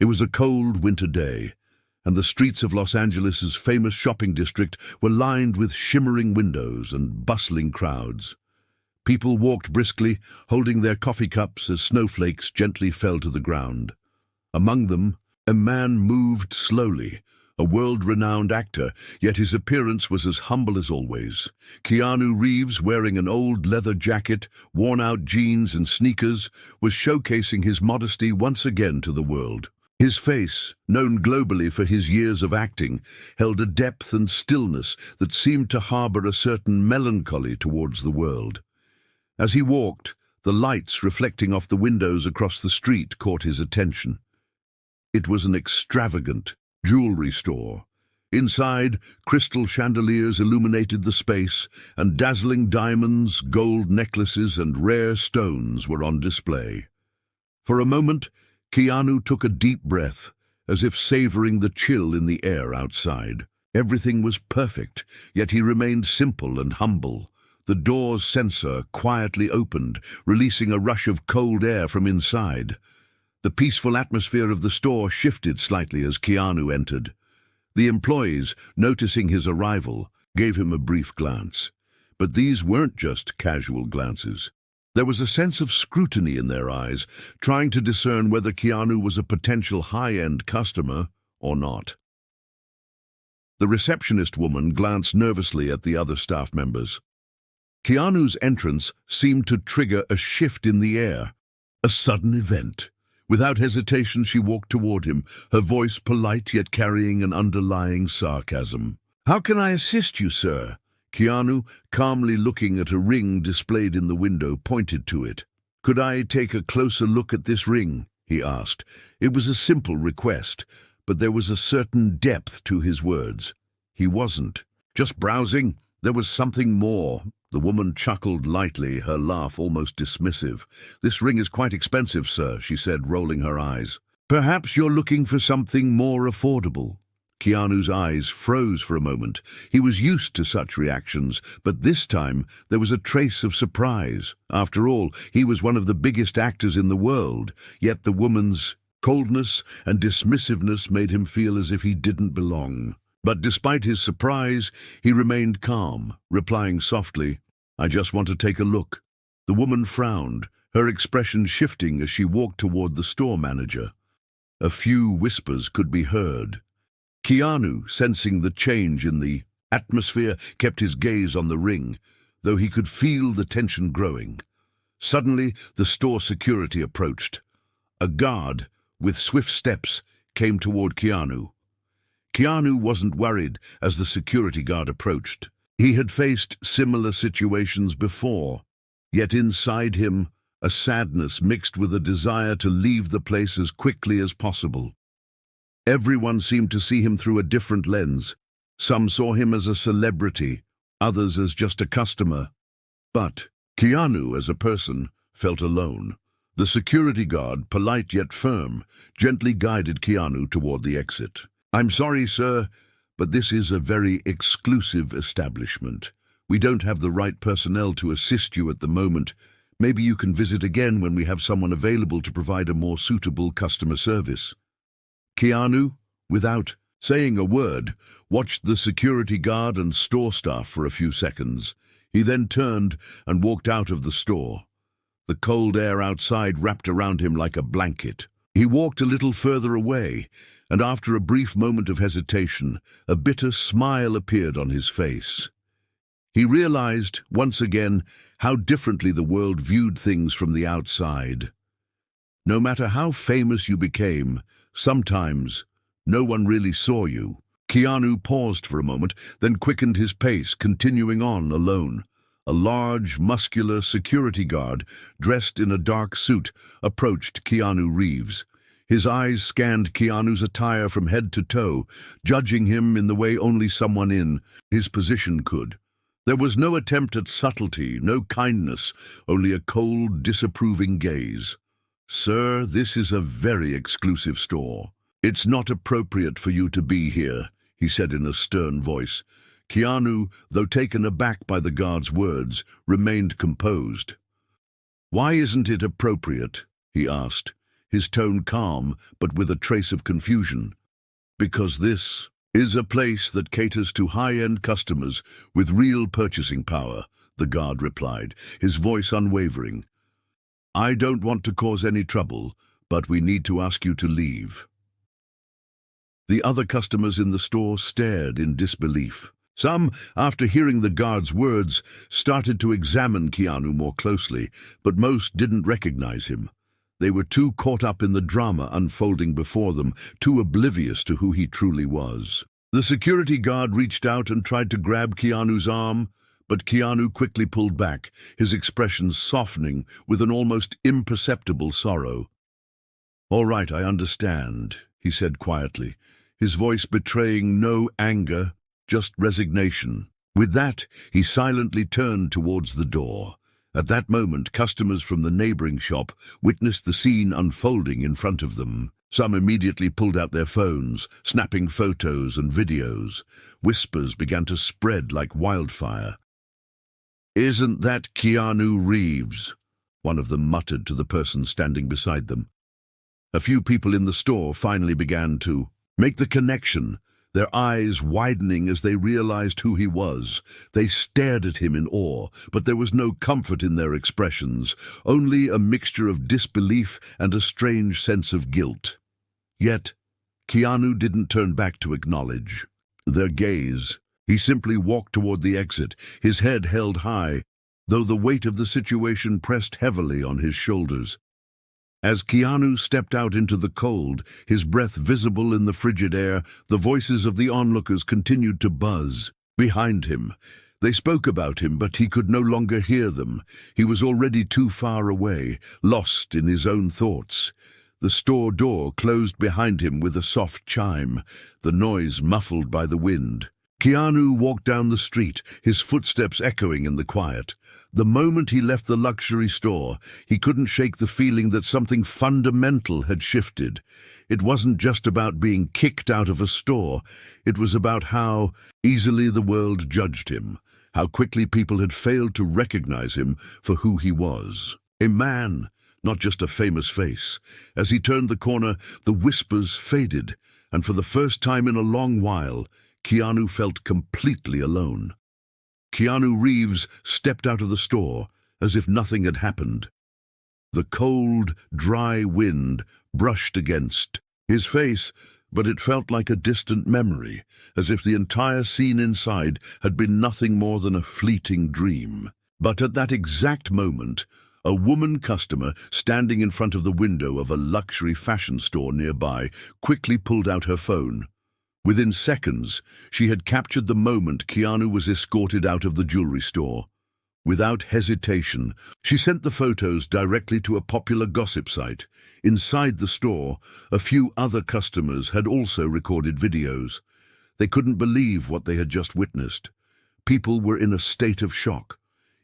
It was a cold winter day, and the streets of Los Angeles' famous shopping district were lined with shimmering windows and bustling crowds. People walked briskly, holding their coffee cups as snowflakes gently fell to the ground. Among them, a man moved slowly, a world-renowned actor, yet his appearance was as humble as always. Keanu Reeves, wearing an old leather jacket, worn-out jeans and sneakers, was showcasing his modesty once again to the world. His face, known globally for his years of acting, held a depth and stillness that seemed to harbor a certain melancholy towards the world. As he walked, the lights reflecting off the windows across the street caught his attention. It was an extravagant jewelry store. Inside, crystal chandeliers illuminated the space, and dazzling diamonds, gold necklaces, and rare stones were on display. For a moment, Keanu took a deep breath, as if savoring the chill in the air outside. Everything was perfect, yet he remained simple and humble. The door's sensor quietly opened, releasing a rush of cold air from inside. The peaceful atmosphere of the store shifted slightly as Keanu entered. The employees, noticing his arrival, gave him a brief glance. But these weren't just casual glances. There was a sense of scrutiny in their eyes, trying to discern whether Keanu was a potential high-end customer or not. The receptionist woman glanced nervously at the other staff members. Keanu's entrance seemed to trigger a shift in the air, a sudden event. Without hesitation, she walked toward him, her voice polite yet carrying an underlying sarcasm. "How can I assist you, sir?" Keanu, calmly looking at a ring displayed in the window, pointed to it. "Could I take a closer look at this ring?" he asked. It was a simple request, but there was a certain depth to his words. He wasn't just browsing. There was something more. The woman chuckled lightly, her laugh almost dismissive. "This ring is quite expensive, sir," she said, rolling her eyes. "Perhaps you're looking for something more affordable." Keanu's eyes froze for a moment. He was used to such reactions, but this time there was a trace of surprise. After all, he was one of the biggest actors in the world, yet the woman's coldness and dismissiveness made him feel as if he didn't belong. But despite his surprise, he remained calm, replying softly, "I just want to take a look." The woman frowned, her expression shifting as she walked toward the store manager. A few whispers could be heard. Keanu, sensing the change in the atmosphere, kept his gaze on the ring, though he could feel the tension growing. Suddenly, the store security approached. A guard, with swift steps, came toward Keanu. Keanu wasn't worried as the security guard approached. He had faced similar situations before, yet inside him, a sadness mixed with a desire to leave the place as quickly as possible. Everyone seemed to see him through a different lens. Some saw him as a celebrity, others as just a customer. But Keanu, as a person, felt alone. The security guard, polite yet firm, gently guided Keanu toward the exit. "I'm sorry, sir, but this is a very exclusive establishment. We don't have the right personnel to assist you at the moment. Maybe you can visit again when we have someone available to provide a more suitable customer service." Keanu, without saying a word, watched the security guard and store staff for a few seconds. He then turned and walked out of the store. The cold air outside wrapped around him like a blanket. He walked a little further away, and after a brief moment of hesitation, a bitter smile appeared on his face. He realized, once again, how differently the world viewed things from the outside. No matter how famous you became, sometimes no one really saw you. Keanu paused for a moment, then quickened his pace, continuing on alone. A large, muscular security guard, dressed in a dark suit, approached Keanu Reeves. His eyes scanned Keanu's attire from head to toe, judging him in the way only someone in his position could. There was no attempt at subtlety, no kindness, only a cold, disapproving gaze. "Sir, this is a very exclusive store. It's not appropriate for you to be here," he said in a stern voice. Keanu, though taken aback by the guard's words, remained composed. "Why isn't it appropriate?" he asked. his tone calm but with a trace of confusion. "Because this is a place that caters to high-end customers with real purchasing power," the guard replied, his voice unwavering. "I don't want to cause any trouble, but we need to ask you to leave." The other customers in the store stared in disbelief. Some, after hearing the guard's words, started to examine Keanu more closely, but most didn't recognize him. They were too caught up in the drama unfolding before them, too oblivious to who he truly was. The security guard reached out and tried to grab Keanu's arm, but Keanu quickly pulled back, his expression softening with an almost imperceptible sorrow. "All right, I understand," he said quietly, his voice betraying no anger, just resignation. With that, he silently turned towards the door. At that moment, customers from the neighboring shop witnessed the scene unfolding in front of them. Some immediately pulled out their phones, snapping photos and videos. Whispers began to spread like wildfire. "Isn't that Keanu Reeves?" one of them muttered to the person standing beside them. A few people in the store finally began to make the connection, their eyes widening as they realized who he was. They stared at him in awe, but there was no comfort in their expressions, only a mixture of disbelief and a strange sense of guilt. Yet, Keanu didn't turn back to acknowledge their gaze. He simply walked toward the exit, his head held high, though the weight of the situation pressed heavily on his shoulders. As Keanu stepped out into the cold, his breath visible in the frigid air, the voices of the onlookers continued to buzz behind him. They spoke about him, but he could no longer hear them. He was already too far away, lost in his own thoughts. The store door closed behind him with a soft chime, the noise muffled by the wind. Keanu walked down the street, his footsteps echoing in the quiet. The moment he left the luxury store, he couldn't shake the feeling that something fundamental had shifted. It wasn't just about being kicked out of a store. It was about how easily the world judged him, how quickly people had failed to recognize him for who he was. A man, not just a famous face. As he turned the corner, the whispers faded, and for the first time in a long while, Keanu felt completely alone. Keanu Reeves stepped out of the store as if nothing had happened. The cold, dry wind brushed against his face, but it felt like a distant memory, as if the entire scene inside had been nothing more than a fleeting dream. But at that exact moment, a woman customer standing in front of the window of a luxury fashion store nearby quickly pulled out her phone. Within seconds, she had captured the moment Keanu was escorted out of the jewelry store. Without hesitation, she sent the photos directly to a popular gossip site. Inside the store, a few other customers had also recorded videos. They couldn't believe what they had just witnessed. People were in a state of shock.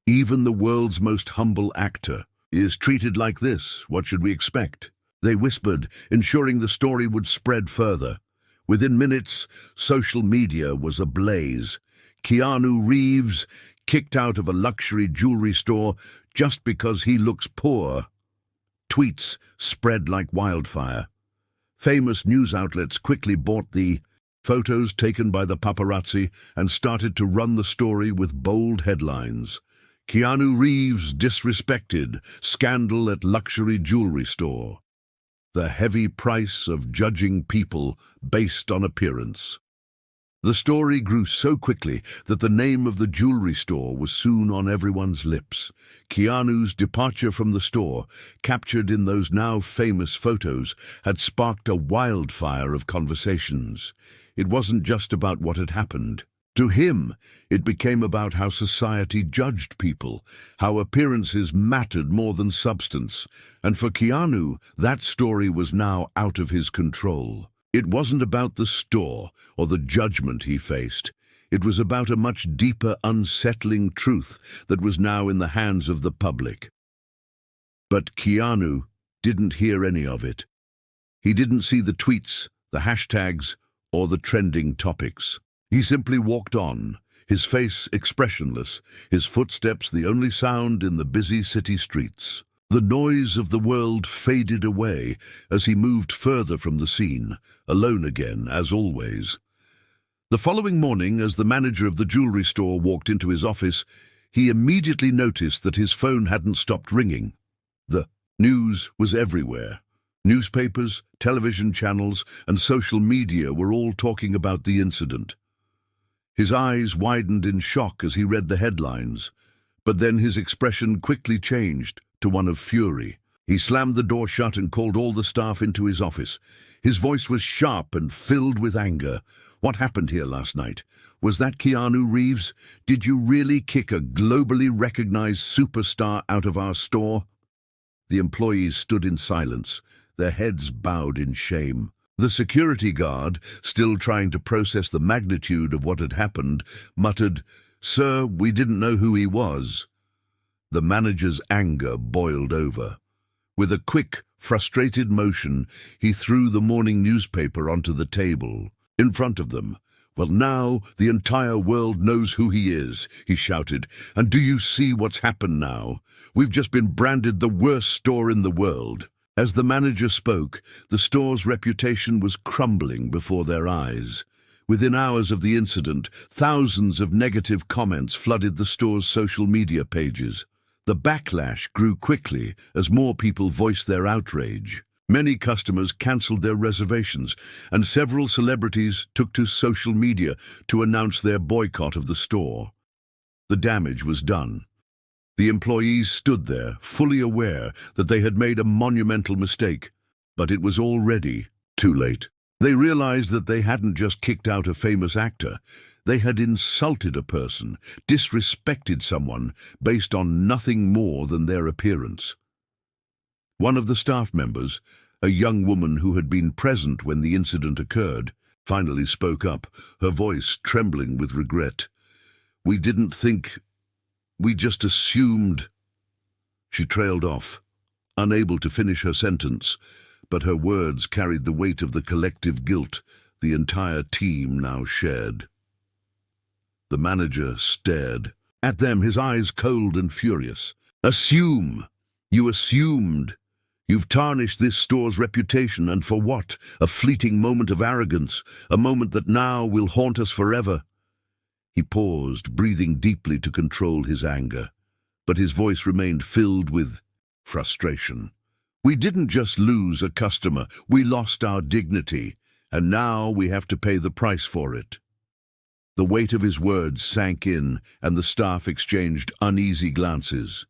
Even the world's most humble actor is treated like this. What should we expect? They whispered, ensuring the story would spread further. Within minutes, social media was ablaze. Keanu Reeves kicked out of a luxury jewelry store just because he looks poor. Tweets spread like wildfire. Famous news outlets quickly bought the photos taken by the paparazzi and started to run the story with bold headlines. Keanu Reeves disrespected, scandal at luxury jewelry store. The heavy price of judging people based on appearance. The story grew so quickly that the name of the jewelry store was soon on everyone's lips. Keanu's departure from the store, captured in those now famous photos, had sparked a wildfire of conversations. It wasn't just about what had happened. To him, it became about how society judged people, how appearances mattered more than substance. And for Keanu, that story was now out of his control. It wasn't about the store or the judgment he faced. It was about a much deeper, unsettling truth that was now in the hands of the public. But Keanu didn't hear any of it. He didn't see the tweets, the hashtags, or the trending topics. He simply walked on, his face expressionless, his footsteps the only sound in the busy city streets. The noise of the world faded away as he moved further from the scene, alone again, as always. The following morning, as the manager of the jewelry store walked into his office, he immediately noticed that his phone hadn't stopped ringing. The news was everywhere. Newspapers, television channels, and social media were all talking about the incident. His eyes widened in shock as he read the headlines, but then his expression quickly changed to one of fury. He slammed the door shut and called all the staff into his office. His voice was sharp and filled with anger. "What happened here last night? Was that Keanu Reeves? Did you really kick a globally recognized superstar out of our store?" The employees stood in silence, their heads bowed in shame. The security guard, still trying to process the magnitude of what had happened, muttered, "Sir, we didn't know who he was." The manager's anger boiled over. With a quick, frustrated motion, he threw the morning newspaper onto the table. In front of them, "Well, now the entire world knows who he is," he shouted. "And do you see what's happened now? We've just been branded the worst store in the world." As the manager spoke, the store's reputation was crumbling before their eyes. Within hours of the incident, thousands of negative comments flooded the store's social media pages. The backlash grew quickly as more people voiced their outrage. Many customers cancelled their reservations, and several celebrities took to social media to announce their boycott of the store. The damage was done. The employees stood there, fully aware that they had made a monumental mistake, but it was already too late. They realized that they hadn't just kicked out a famous actor. They had insulted a person, disrespected someone based on nothing more than their appearance. One of the staff members, a young woman who had been present when the incident occurred, finally spoke up, her voice trembling with regret. "We didn't think. We just assumed." She trailed off, unable to finish her sentence, but her words carried the weight of the collective guilt the entire team now shared. The manager stared at them, his eyes cold and furious. "Assume! You assumed! You've tarnished this store's reputation, and for what? A fleeting moment of arrogance, a moment that now will haunt us forever." He paused, breathing deeply to control his anger, but his voice remained filled with frustration. "We didn't just lose a customer, we lost our dignity, and now we have to pay the price for it." The weight of his words sank in, and the staff exchanged uneasy glances.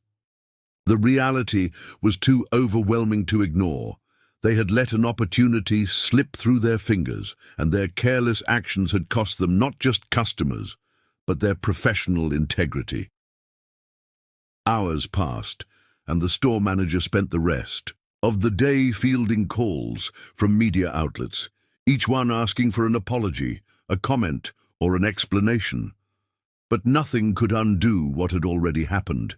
The reality was too overwhelming to ignore. They had let an opportunity slip through their fingers, and their careless actions had cost them not just customers, but their professional integrity. Hours passed, and the store manager spent the rest of the day fielding calls from media outlets, each one asking for an apology, a comment, or an explanation. But nothing could undo what had already happened.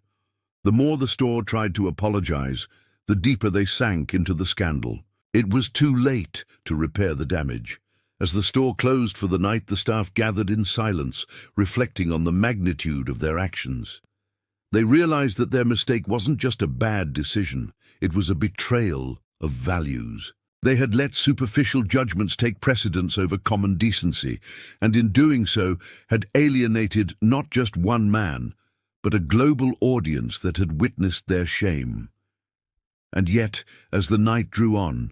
The more the store tried to apologize, the deeper they sank into the scandal. It was too late to repair the damage. As the store closed for the night, the staff gathered in silence, reflecting on the magnitude of their actions. They realized that their mistake wasn't just a bad decision, it was a betrayal of values. They had let superficial judgments take precedence over common decency, and in doing so had alienated not just one man, but a global audience that had witnessed their shame. And yet, as the night drew on,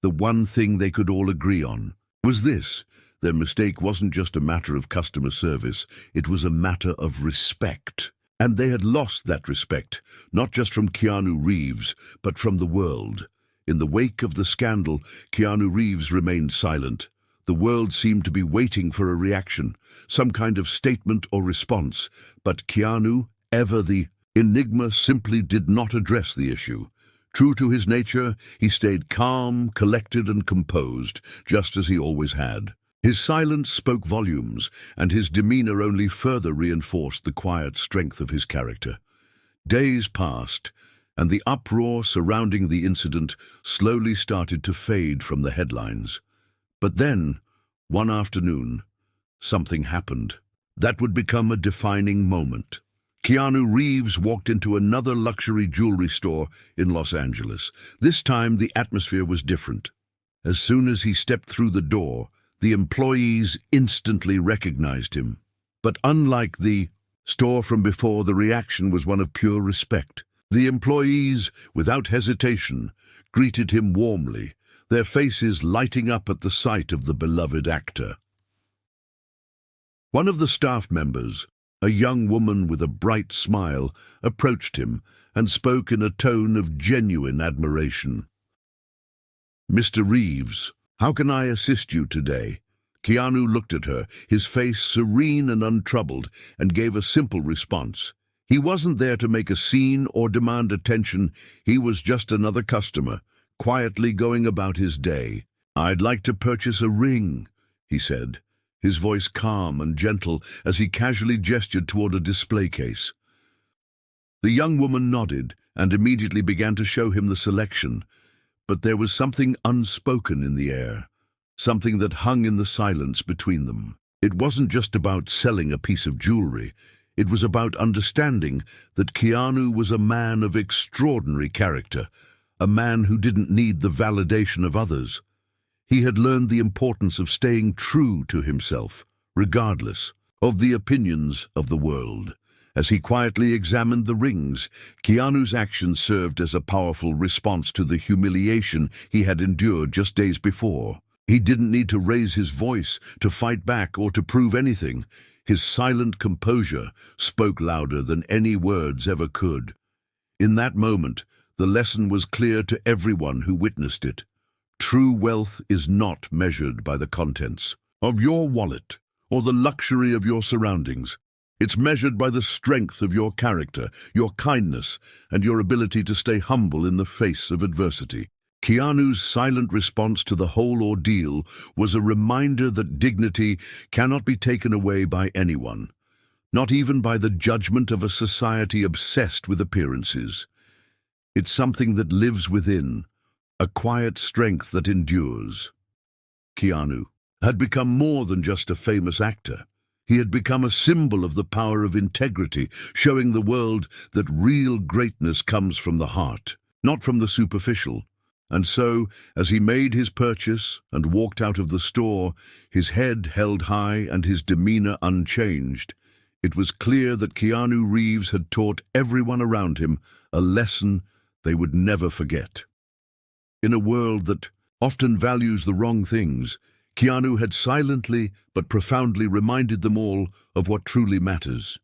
the one thing they could all agree on was this: their mistake wasn't just a matter of customer service, it was a matter of respect. And they had lost that respect, not just from Keanu Reeves, but from the world. In the wake of the scandal, Keanu Reeves remained silent. The world seemed to be waiting for a reaction, some kind of statement or response, but Keanu, ever the enigma, simply did not address the issue. True to his nature, he stayed calm, collected and composed, just as he always had. His silence spoke volumes, and his demeanor only further reinforced the quiet strength of his character. Days passed, and the uproar surrounding the incident slowly started to fade from the headlines. But then, one afternoon, something happened that would become a defining moment. Keanu Reeves walked into another luxury jewelry store in Los Angeles. This time, the atmosphere was different. As soon as he stepped through the door, the employees instantly recognized him. But unlike the store from before, the reaction was one of pure respect. The employees, without hesitation, greeted him warmly, their faces lighting up at the sight of the beloved actor. One of the staff members, a young woman with a bright smile, approached him and spoke in a tone of genuine admiration. "Mr. Reeves, how can I assist you today?" Keanu looked at her, his face serene and untroubled, and gave a simple response. He wasn't there to make a scene or demand attention. He was just another customer, quietly going about his day. "I'd like to purchase a ring," he said, his voice calm and gentle as he casually gestured toward a display case. The young woman nodded and immediately began to show him the selection, but there was something unspoken in the air, something that hung in the silence between them. It wasn't just about selling a piece of jewelry. It was about understanding that Keanu was a man of extraordinary character, a man who didn't need the validation of others. He had learned the importance of staying true to himself, regardless of the opinions of the world. As he quietly examined the rings, Keanu's actions served as a powerful response to the humiliation he had endured just days before. He didn't need to raise his voice, to fight back, or to prove anything. His silent composure spoke louder than any words ever could. In that moment, the lesson was clear to everyone who witnessed it. True wealth is not measured by the contents of your wallet or the luxury of your surroundings. It's measured by the strength of your character, your kindness, and your ability to stay humble in the face of adversity. Keanu's silent response to the whole ordeal was a reminder that dignity cannot be taken away by anyone, not even by the judgment of a society obsessed with appearances. It's something that lives within, a quiet strength that endures. Keanu had become more than just a famous actor. He had become a symbol of the power of integrity, showing the world that real greatness comes from the heart, not from the superficial. And so, as he made his purchase and walked out of the store, his head held high and his demeanor unchanged, it was clear that Keanu Reeves had taught everyone around him a lesson they would never forget. In a world that often values the wrong things, Keanu had silently but profoundly reminded them all of what truly matters.